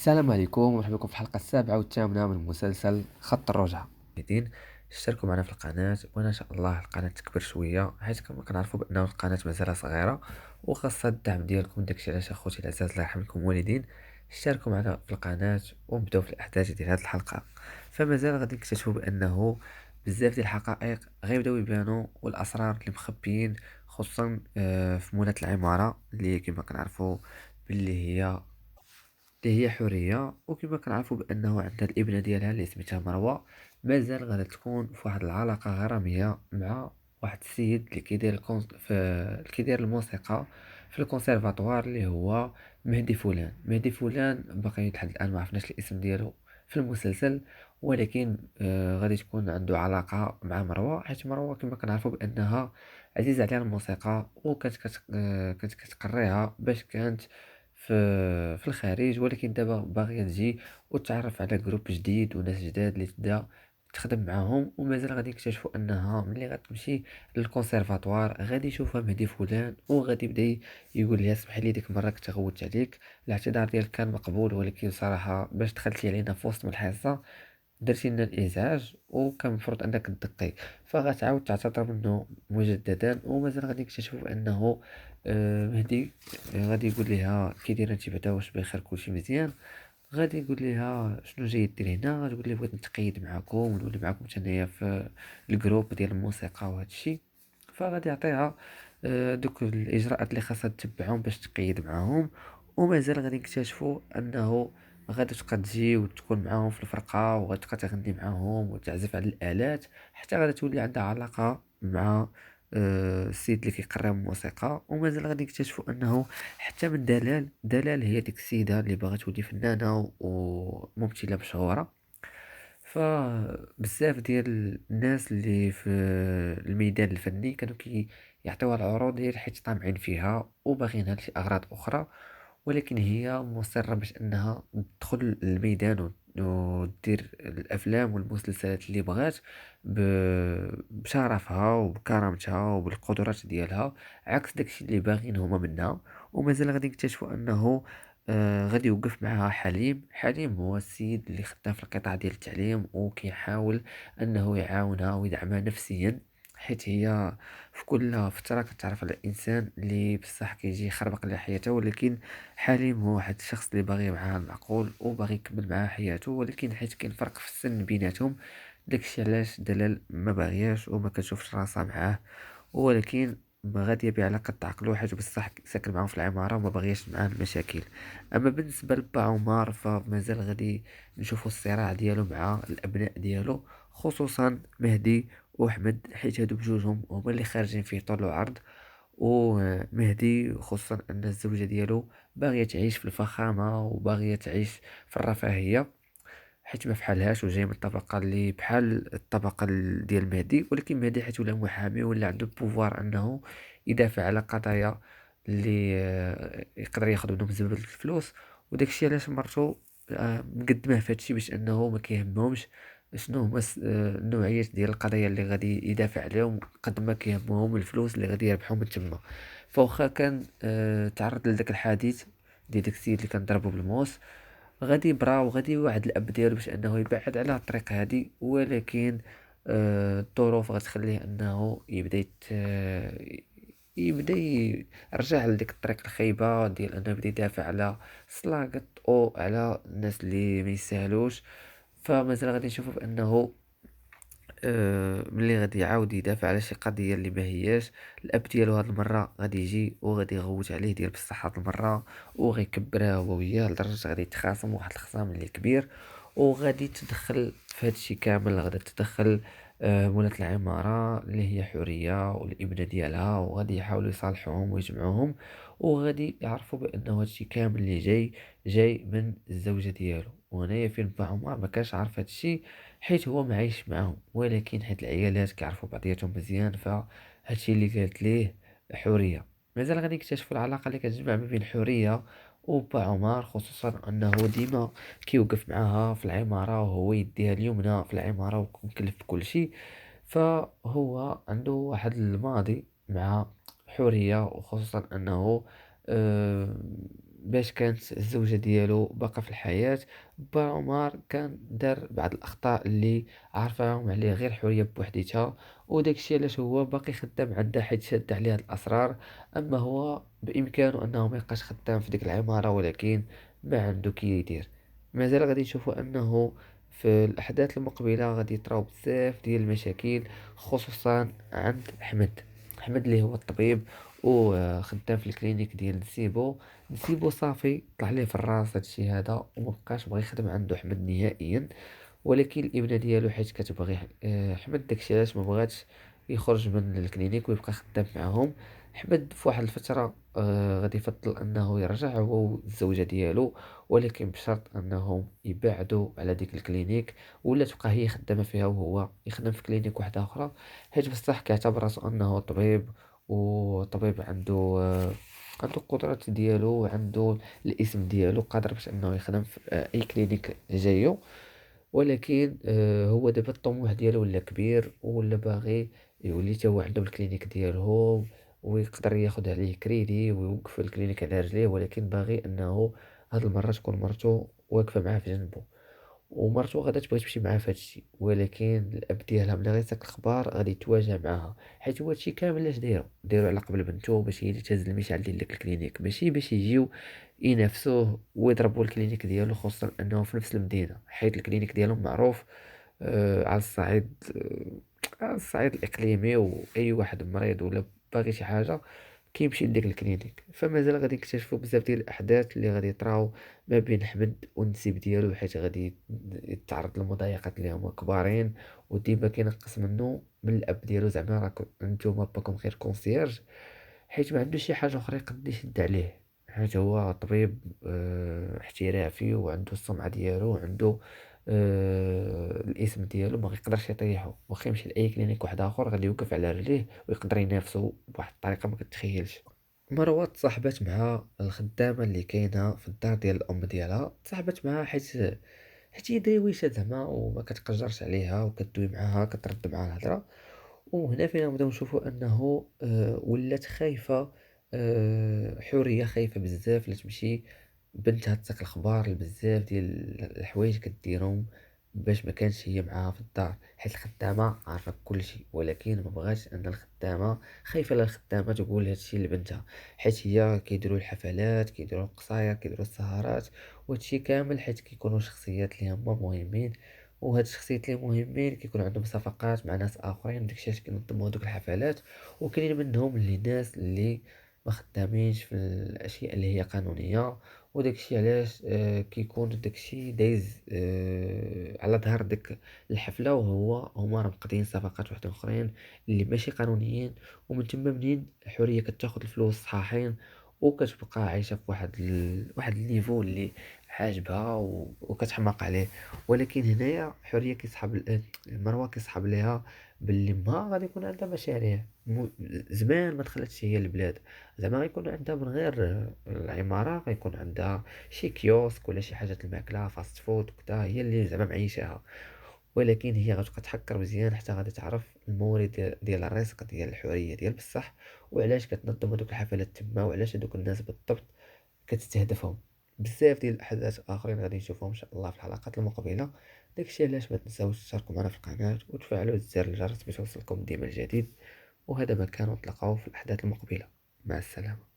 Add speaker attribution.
Speaker 1: السلام عليكم ومرحبا بكم في الحلقة السابعة والثامنة من مسلسل خط الرجعة. اشتركوا معنا في القناة وأنا إن شاء الله القناة تكبر شوية، حيث كما كنعرفوا بأن القناة مازالها صغيرة وخاصة الدعم ديالكم. داكشي علاش أخوتي الأعزاء الله يرحم لكم الوالدين اشتركوا معنا في القناة ونبداو في الأحداث ديال هذه الحلقة. فمازال غادي نكتشفوا بأنه بزاف ديال الحقائق غيبداو يبانوا والأسرار اللي مخبيين، خصوصا في مولاة العمارة اللي كما كنعرفوا باللي هي حورية. وكما كنعرفوا بأنه عندها الابنة ديالها اللي سميتها مروة، مازال غادا تكون في واحد العلاقة غرامية مع واحد السيد اللي كيدير الموسيقى في الكونسيرفاتوار، اللي هو مهدي فلان باقي لحد الآن ما عرفناش الاسم ديالو في المسلسل. ولكن غادي تكون عنده علاقة مع مروة، حيث مروة كما كنعرفوا بأنها عزيزة عليها الموسيقى، وكانت كانت كتقريها باش كانت في الخارج، ولكن دابا باغية تجي وتتعرف على جروب جديد وناس جداد اللي تبدا تخدم معاهم. ومازال غادي يكتشفوا انها ملي غتمشي للكونسيرفاتوار غادي يشوفها مهدي فلان، وغادي يبدا يقول لها اسمحي لي ديك المره كنت غوت عليك، الاعتذار ديالك كان مقبول، ولكن صراحه باش دخلتي علينا في وسط من الحصه درتي لنا الازعاج وكان المفروض انك تدقي. فغتعاود تعتذر منه مجددا، ومازال غادي نكتشفوا انه مهدي غادي يقول لها كي دايره انت بعدا، واش بخير كلشي مزيان؟ غادي يقول لها شنو جاي دير هنا؟ غتقول لي بغيت نتقيد معاكم ونولي معاكم حتى انايا في الجروب ديال الموسيقى وهذا الشيء. فغادي يعطيها دوك الاجراءات اللي خاصها تتبعهم باش تقيد معاهم. ومازال غادي نكتشفوا انه غادي تبقى تجي وتكون معاهم في الفرقة، وغتبقى تغني معاهم وتعزف على الآلات، حتى غادي تولي عندها علاقة مع السيد اللي كيقرب الموسيقى. ومازال غادي نكتشفوا انه حتى من دلال هي ديك السيدة اللي باغا تولي فنانة وممثلة مشهورة. فبزاف ديال الناس اللي في الميدان الفني كانوا يعطيوها العروض ديال حيت طامعين فيها وباغينها لشي أغراض أخرى، ولكن هي مصرة باش أنها تدخل الميدان ودير الأفلام والمسلسلات اللي بغات بشرفها وبكرامتها وبالقدرات ديالها، عكس داكشي اللي باغين هما منها. ومازال غادي نكتشفوا أنه غادي يوقف معها حليم هو السيد اللي خدام في القطاع ديال التعليم، وكيحاول أنه يعاونها ويدعمها نفسيا، حيث هي في كل فترة كتعرف على إنسان اللي بصح كيجي يخربق لها حياته. ولكن حليم هو واحد الشخص اللي باغي معاها المعقول وباغي يكمل معاها حياته، ولكن حيت كاين فرق في السن بيناتهم داكشي علاش دلال ما باغياش وما كتشوفش راسها معاه. ولكن ما غاديه بعلاقة تعقل حيت بصح ساكن معاهم في العمارة وما باغياش معاه المشاكل. أما بالنسبة لبا عمر فمازال غادي نشوفوا الصراع ديالو مع الأبناء ديالو، خصوصا مهدي وأحمد، حيت هادو بجوجهم هما اللي خارجين فيه طول العرض. ومهدي خصوصا أن الزوجة ديالو باغية تعيش في الفخامة وباغية تعيش في الرفاهية، حيت ما فحالهاش وجاي من الطبقة اللي بحال الطبقة ديال مهدي. ولكن مهدي حيت ولا محامي ولا عنده البوفوار أنه يدافع على قضايا اللي يقدر ياخد منهم زبل الفلوس. وداكشي علاش مرتو مقدمه في هادشي باش انه ما كيهمهمش شنو هما النوعيات ديال القضايا اللي غادي يدافع عليهم، قد ما كيهمهم الفلوس اللي غادي يربحوا من تما. فواخا كان تعرض لذاك الحديث ديال داك السيد اللي كان ضربه بالموس، غادي يبرا وغادي يوعد الاب ديالو باش انه يبعد على الطريق هادي. ولكن الظروف غتخليه انه يبدا يرجع لديك الطريق الخايبه ديال انه يبدا يدافع على سلاقط او على الناس اللي ما يسهلوش. فمازال غادي نشوفوا بانه ملي غادي يعاود يدافع على شي قضيه اللي ما هياش، الاب ديالو هاد المره غادي يجي وغادي يغوت عليه ديال بصح هاد المره، وغيكبرها هو وياه لدرجه غادي يتخاصم واحد الخصام اللي كبير. وغادي تدخل في هادشي كامل، غادي تدخل مولاة العمارة اللي هي حورية والابنة ديالها، وغادي يحاولوا يصالحوهم ويجمعوهم، وغادي يعرفوا بأنه هادشي كامل اللي جاي من الزوجة ديالو. وهنايا فين با عمر ما كانش عارف هادشي، حيت هو معايش معاهم، ولكن حيت العيالات كيعرفوا بعضياتهم مزيان فهادشي اللي قالت ليه حورية. مازال غادي نكتشفوا العلاقة اللي كتجمع ما بين حورية وبا عمر، خصوصا انه ديما كيوقف معاها في العمارة وهو يديها اليمنى في العمارة ومكلف بكل شيء. فهو عنده واحد الماضي مع حورية، وخصوصا انه آه، باش كانت الزوجة ديالو باقا في الحياة. با عمر كان دار بعض الأخطاء اللي عرفاهم عليه غير حورية بوحديتها، وداك الشي علاش هو باقي خدام عندها حيت شاد عليه هاد الأسرار. أما هو بإمكانه أنه ميبقاش خدام في ديك العمارة، ولكن ما عنده كي يدير. مازال غادي نشوفو أنه في الأحداث المقبلة غادي يطراو بزاف ديال المشاكل، خصوصا عند أحمد اللي هو الطبيب وخدام في الكلينيك ديال نسيبو. نسيبو صافي طلع ليه في الراس هادشي هذا، ومبقاش بغى يخدم عنده أحمد نهائيا. ولكن الابنة ديالو حيت كتبغيه، أحمد داكشي علاش مبغاتش يخرج من الكلينيك ويبقى خدام معاهم. أحمد في واحد الفترة غادي يفضل أنه يرجع هو والزوجة ديالو، ولكن بشرط أنهم يبعدوا على ديك الكلينيك، ولا تبقى هي خدامة فيها وهو يخدم في كلينيك واحدة أخرى. حيت بصح كيعتبر راسو أنه طبيب، وطبيب عنده القدرات ديالو، وعنده الاسم ديالو قادر باش انه يخدم في اي كلينيك جايو. ولكن هو دابا الطموح ديالو ولا كبير، ولا باغي يولي تا هو عنده الكلينيك ديالهم، ويقدر ياخد عليه كريدي ويوقف الكلينيك على رجليه. ولكن باغي انه هاد المرة تكون مرته واقفة معاه في جنبه، ومرته غادا تبغي تمشي معاه في هادشي. ولكن الاب ديالها ملي غيساك الخبار غادي يتواجه معاها، حيت هو هادشي كامل علاش دايرو على قبل بنته، باش هي اللي تهز المشعل ديال داك الكلينيك، ماشي باش يجيو ينافسوه ويضربوا الكلينيك ديالو، خصوصا انه في نفس المدينه، حيت الكلينيك ديالهم معروف على الصعيد الاقليمي، واي واحد مريض ولا باغي شي حاجه كيمشي لديك الكلينيك. فمازال غادي نكتشفوا بزاف ديال الاحداث اللي غادي يطراو ما بين حمد والنسيب ديالو، حيت غادي يتعرض لمضايقات اللي هما كبارين، وديما كينقص منه من الاب ديالو، زعما راكم نتوما باكم غير كونسيرج، حيت ما عندوش شي حاجه اخرى يقد يشد عليه. حيت هو طبيب احترافي، وعنده السمعه ديالو، وعنده الاسم ديالو، ما يقدرش يطيحو. واخا يمشي لاي كلينيك واحد اخر غادي يوقف على رجليه ويقدر ينافسو بواحد الطريقه ما كتخيلش. مروة تصاحبت مع الخدامة اللي كاينة في الدار ديال الأم ديالها. تصاحبت معها حيت هي دريويشة زعما، وما كتقجرش عليها، وكدوي معاها كترد معاها الهضرة. وهنا فينا نبداو نشوفو أنه ولات خايفة، حورية خايفة بزاف لا تمشي بنتها تساك الأخبار لبزاف ديال الحوايج كديرهم باش ما كانش هي معاها في الدار، حيت الخدامة عارفة كل شيء. ولكن ما بغاش أن الخدامة، خايفة لا الخدامة تقول هادشي لبنتها، حيت هي كيديروا الحفلات، كيديروا القصاير، كيديروا السهرات، وهادشي كامل حيت كيكونوا شخصيات اللي هما مهمين. وهاد الشخصيات اللي مهمين كيكون عندهم صفقات مع ناس اخرين، داكشي علاش كينظموا هادوك الحفلات. وكاين منهم اللي ناس اللي ما خدامينش في الاشياء اللي هي قانونيه، وداكشي علاش كيكون داكشي دايز على ظهر ديك الحفله، هما راه مقضيين صفقات واحدين اخرين اللي ماشي قانونيين. ومن تما منين الحريه كتاخد الفلوس صحاحين، وكتبقى عايشه في واحد النيفو اللي عاجبها وكتحماق عليه. ولكن هنايا حورية كيسحب المروة كيسحب ليها باللي ما غادي يكون عندها مشاريع زمان ما دخلتش هي البلاد. زعما غيكون عندها من غير العمارة، غيكون عندها شي كيوسك ولا شي حاجة الماكلة فاست فود وكذا، هي اللي زعما معيشاها. ولكن هي غتبقى تحكر مزيان حتى غادي تعرف المورد ديال الرزق ديال الحورية ديال بصح، وعلاش كتنظم هادوك الحفلات تما، وعلاش هادوك الناس بالضبط كتستهدفهم. بزاف ديال الاحداث اخرين غادي نشوفهم ان شاء الله في الحلقات المقبله. داكشي علاش ما تنساوش تشاركوا معنا في القناه وتفعلوا زر الجرس باش يوصلكم ديما الجديد. وهذا ما كان، ونتلاقاو في الاحداث المقبله. مع السلامه.